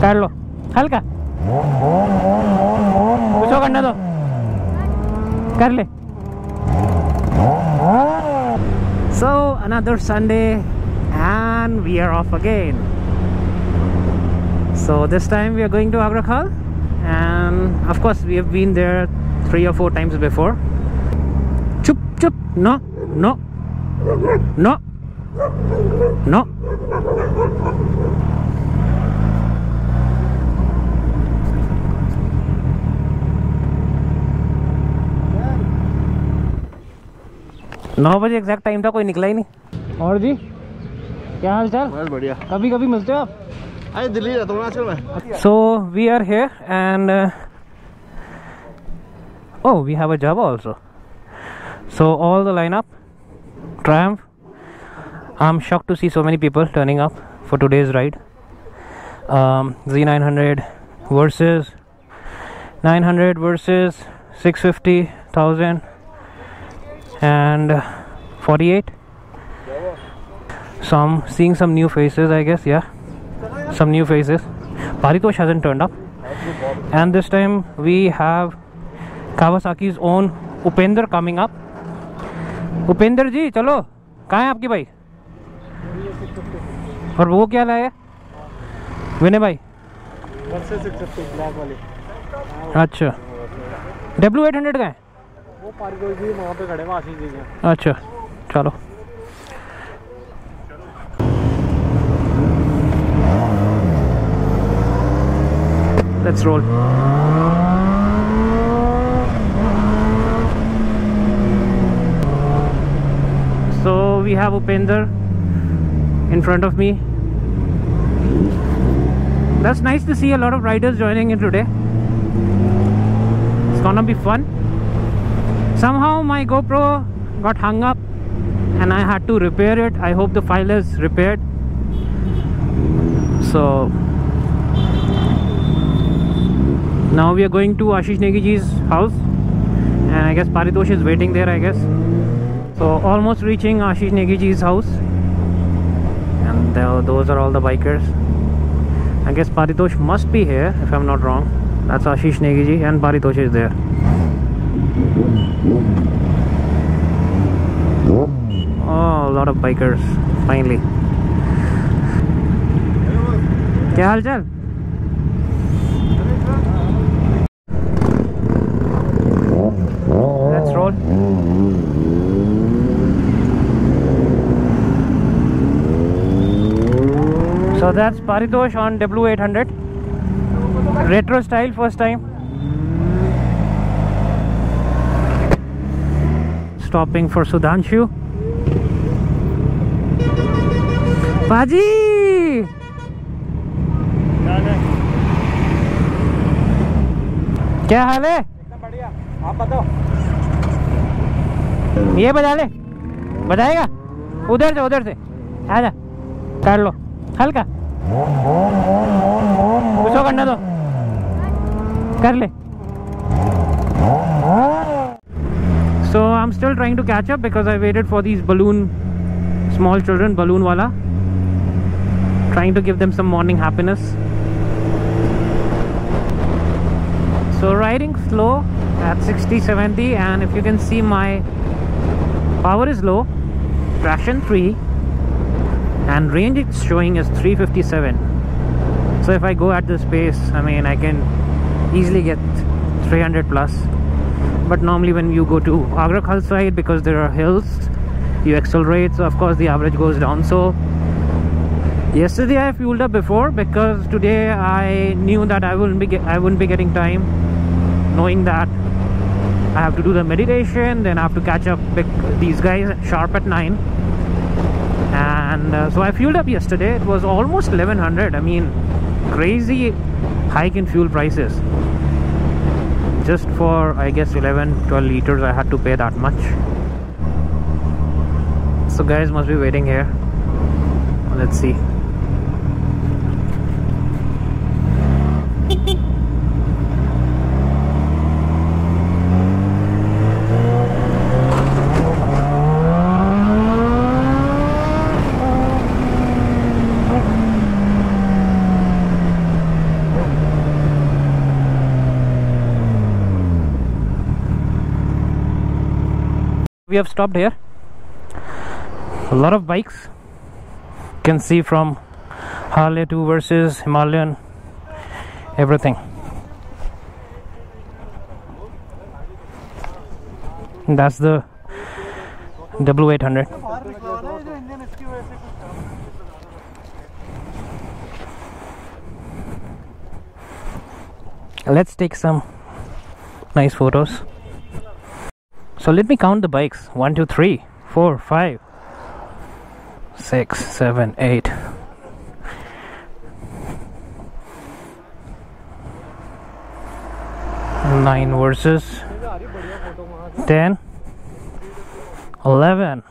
कर लो हल्का, कुछ और करने दो, कर ले। So another Sunday and we are off again. So this time we are going to Agra Khal, and of course we have been there 3 or 4 times before. Chup chup, no no no no. नौ बजे exact time था, कोई निकला ही नहीं। और जी क्या हाल चाल? बस बढ़िया। कभी कभी मिलते हो आप? अरे दिल्ली रहता हूँ आजकल मैं। So we are here and oh, we have a Java also. So all the lineup, Triumph. I'm shocked to see so many people turning up for today's ride. Z900 versus 900 versus 650, 1000 and 48. So I'm seeing some new faces, I guess. Yeah, some new faces. Paritosh hasn't turned up, and this time we have Kawasaki's own Upender coming up. Upender जी चलो, कहाँ है आपकी bike? और वो क्या लाया विनय भाई? अच्छा, W800 का है वो? पारितोष जी वहाँ पे खड़े हैं, आशीष जी के। अच्छा चलो। Let's roll. So we have Upender in front of me. That's nice to see a lot of riders joining in today. It's gonna be fun. Somehow my GoPro got hung up and I had to repair it. I hope the file is repaired. So now we are going to Ashish Negi ji's house, and I guess Paritosh is waiting there, I guess. So almost reaching Ashish Negi ji's house, and those are all the bikers. I guess Paritosh must be here if I'm not wrong. That's Ashish Negi ji and Paritosh is there. Oh, a lot of bikers finally. क्या हाल चाल? Let's roll. So that's Paritosh on W800 retro style, first time. Stopping for Sudhanshu. Paji! क्या हाल है? एकदम बढ़िया, आप बताओ। ये बजा ले, बजाएगा? उधर से आजा, कर लो हल्का, कुछ और करने दो, कर ले। So I'm still trying to catch up because I waited for these small children, balloon wala, trying to give them some morning happiness. So riding slow at 60-70, and if you can see my power is low, traction 3, and range it's showing is 357. So if I go at this pace, I mean I can easily get 300 plus. But normally when you go to Agra Khal side, because there are hills, you accelerate, so of course the average goes down. So yesterday I fueled up before, because today I knew that I wouldn't be getting time, knowing that I have to do the meditation, then I have to catch up with these guys sharp at 9. And so I fueled up yesterday. It was almost 1100. I mean, crazy hike in fuel prices. Just for, I guess, 11-12 liters I had to pay that much. So guys must be waiting here. Let's see. We have stopped here. A lot of bikes. You can see from Harley 2 versus Himalayan, everything. That's the W800. Let's take some nice photos. So let me count the bikes. 1, 2, 3, 4, 5, 6, 7, 8. 9 versus 10, 11,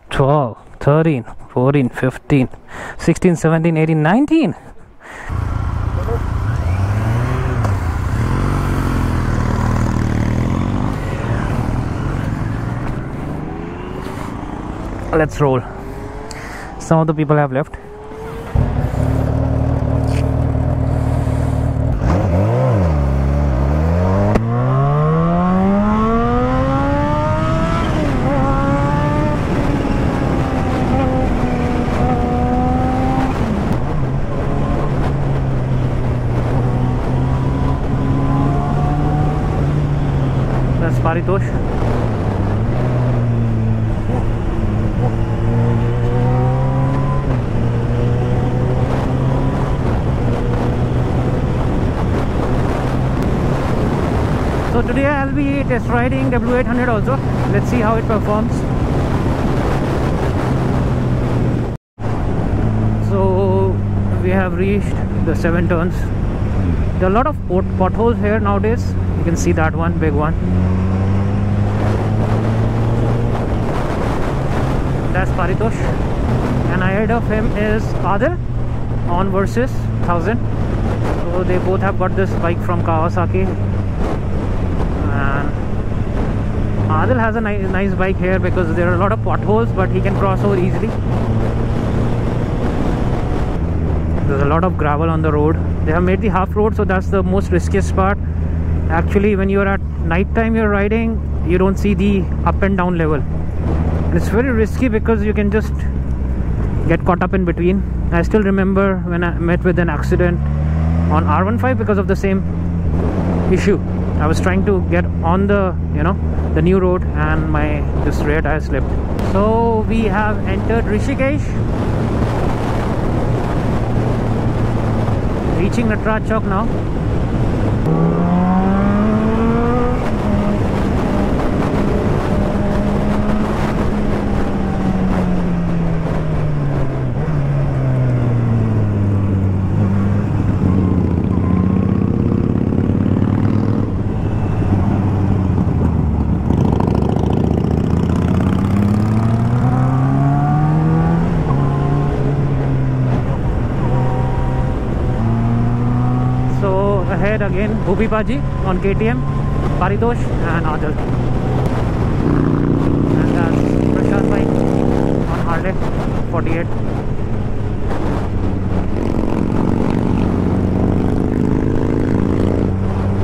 12, 13, 14, 15, 16, 17, 18, 19. Let's roll. Some of the people have left. That's Paritosh. So today I'll be test riding W800 also. Let's see how it performs. So we have reached the 7 turns. There are a lot of potholes here nowadays. You can see that one, big one. That's Paritosh. And ahead of him is Adil on versus 1000. So they both have got this bike from Kawasaki. Adil has a nice bike here because there are a lot of potholes, but he can cross over easily. There's a lot of gravel on the road. They have made the half road, so that's the most riskiest part. Actually, when you're at night time you're riding, you don't see the up and down level. It's very risky because you can just get caught up in between. I still remember when I met with an accident on R15 because of the same issue. I was trying to get on the the new road and this rear tire slipped. So we have entered Rishikesh, reaching Natraj Chowk now. Ahead again, Bhupi Paji on KTM, Paritosh and Adil. And that's Prashant bike on Harley 48.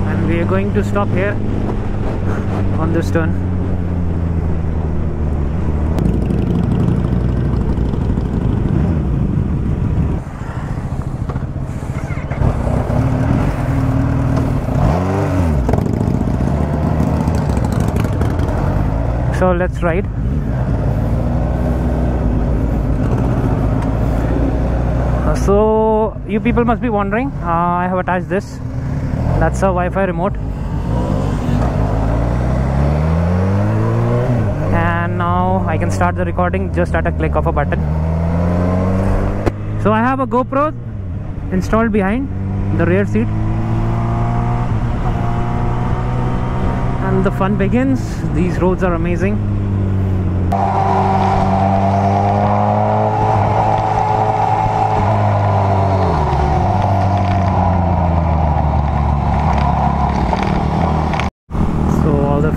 And we are going to stop here on this turn. So let's ride. So you people must be wondering, I have attached this. That's a Wi-Fi remote. And now I can start the recording just at a click of a button. So I have a GoPro installed behind the rear seat. And the fun begins. These roads are amazing. So all the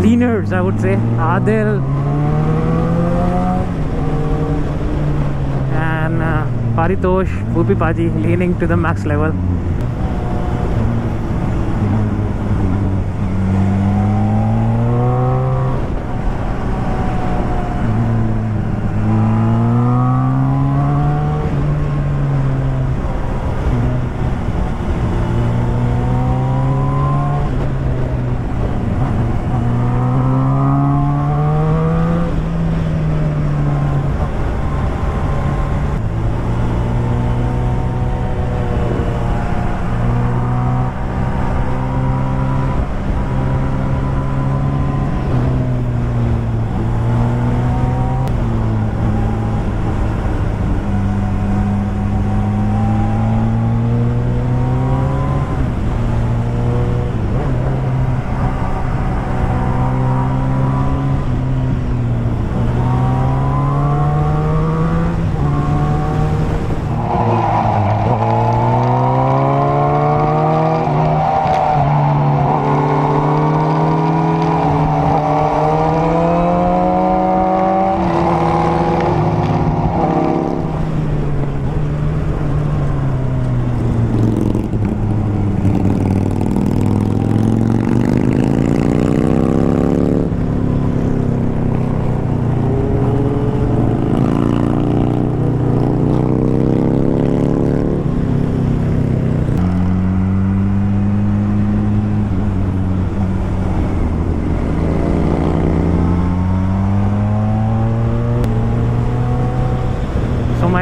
leaners, I would say, Adil and Paritosh, Bhupi Paji leaning to the max level.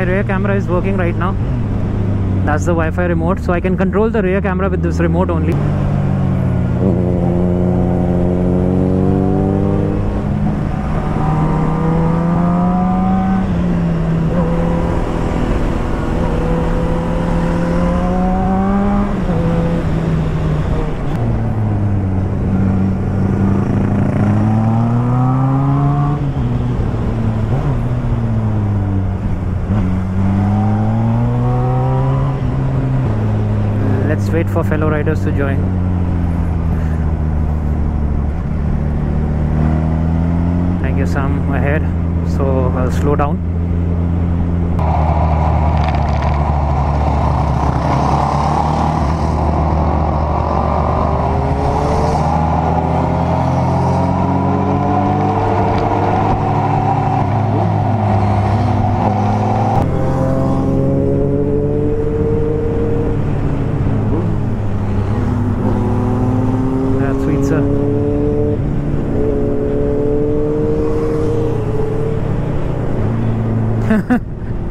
rear camera is working right now. That's the Wi-Fi remote, so I can control the rear camera with this remote only. Let's wait for fellow riders to join. I guess I'm ahead, so I'll slow down.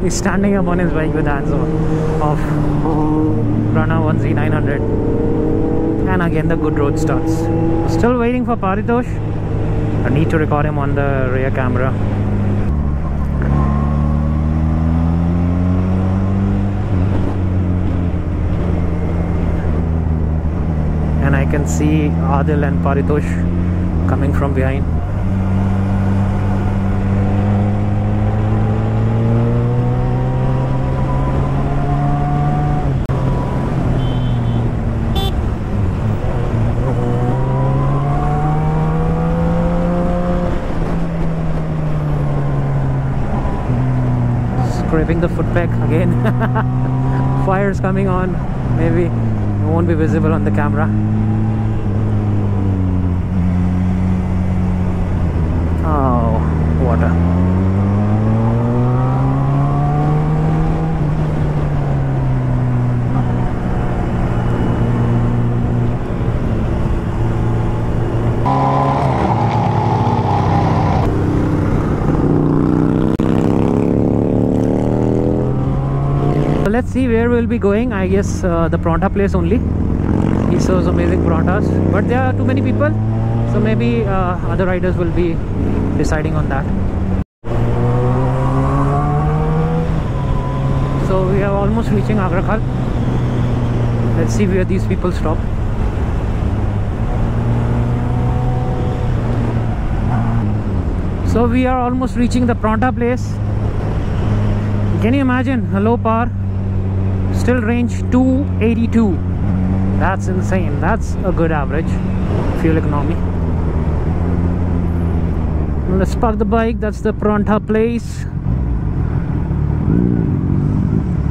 He's standing up on his bike with hands off. Prana 1Z900. And again the good road starts. Still waiting for Paritosh. I need to record him on the rear camera. And I can see Adil and Paritosh coming from behind. Scraping the foot peg again. Fire's coming on. Maybe it won't be visible on the camera. Oh, water. Let's see where we'll be going. I guess the Paratha place only. He serves amazing parathas, but there are too many people, so maybe other riders will be deciding on that. So we are almost reaching Agrakhal. Let's see where these people stop. So we are almost reaching the Paratha place. Can you imagine? Low power, still range 282. That's insane. That's a good average fuel economy. Let's park the bike. That's the Paratha place.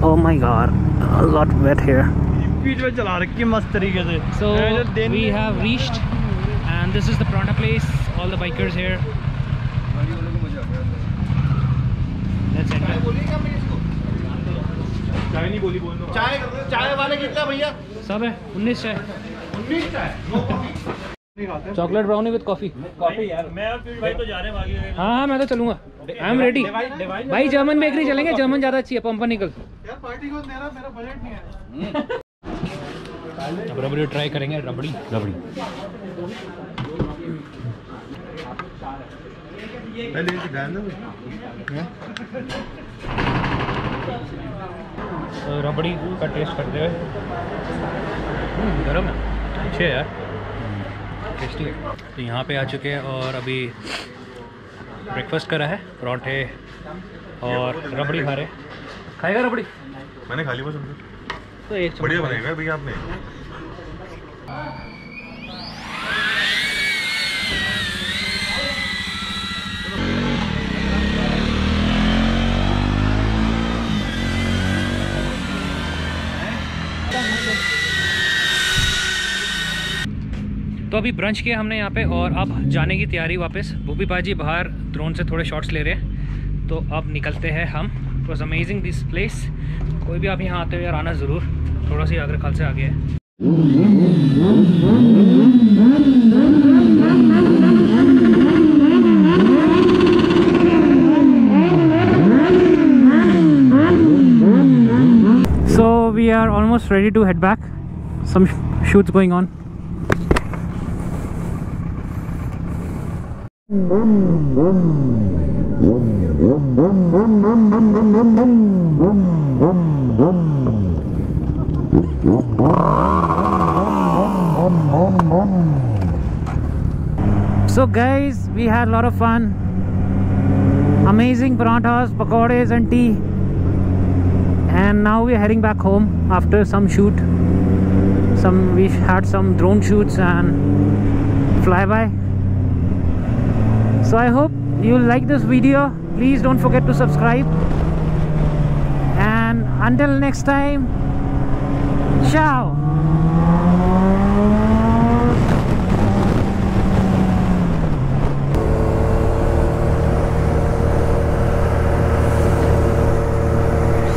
Oh my god, a lot wet here. So we have reached, and this is the Paratha place. All the bikers here. Let's enter. चाय वाले कितना भैया? सब है 19 चाय। 19 चाय। Chocolate brownie with coffee. Coffee यार। मैं और भाई तो जा रहे हैं आगे। हाँ मैं तो चलूंगा। I am ready. भाई जर्मन बेकरी चलेंगे, जर्मन ज्यादा अच्छी है। पंपनिकल। यार पार्टी को मेरा बजट नहीं है। अब रबड़ी ट्राई करेंगे। रबड़ी। पहले ये डाल दो। तो रबड़ी का टेस्ट करते हुए गरम है, अच्छे है यार, टेस्टी है। तो यहाँ पे आ चुके हैं और अभी ब्रेकफास्ट करा है, पराठे और रबड़ी खा रहे। खाएगा रबड़ी? मैंने खा ली बस। तो एक बढ़िया बनाएगा भैया आपने। तो अभी ब्रंच किया हमने यहाँ पे और अब जाने की तैयारी वापस। भूपी पाजी बाहर ड्रोन से थोड़े शॉट्स ले रहे हैं, तो अब निकलते हैं हम। It was amazing this place. कोई भी आप यहाँ आते हो यार आना ज़रूर। थोड़ा सी आगरखाल से आगे है। ready to head back. Some shoots going on. So guys, we had a lot of fun. Amazing parathas, pakodes and tea. And now we're heading back home after some shoot. We had some drone shoots and flyby. So I hope you like this video. Please don't forget to subscribe. And until next time, ciao.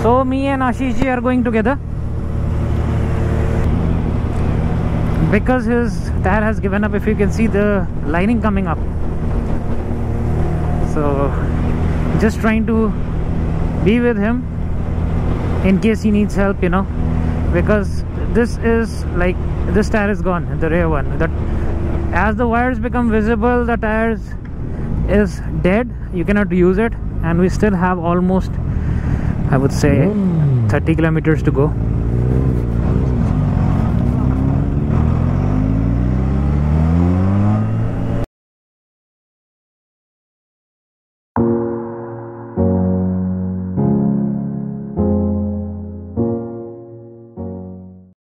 So me and Ashish ji are going together because his tire has given up. If you can see the lining coming up, so just trying to be with him in case he needs help, you know, because this tire is gone, the rear one. That as the wires become visible, the tires is dead, you cannot use it, and we still have almost, I would say, 30 kilometers to go.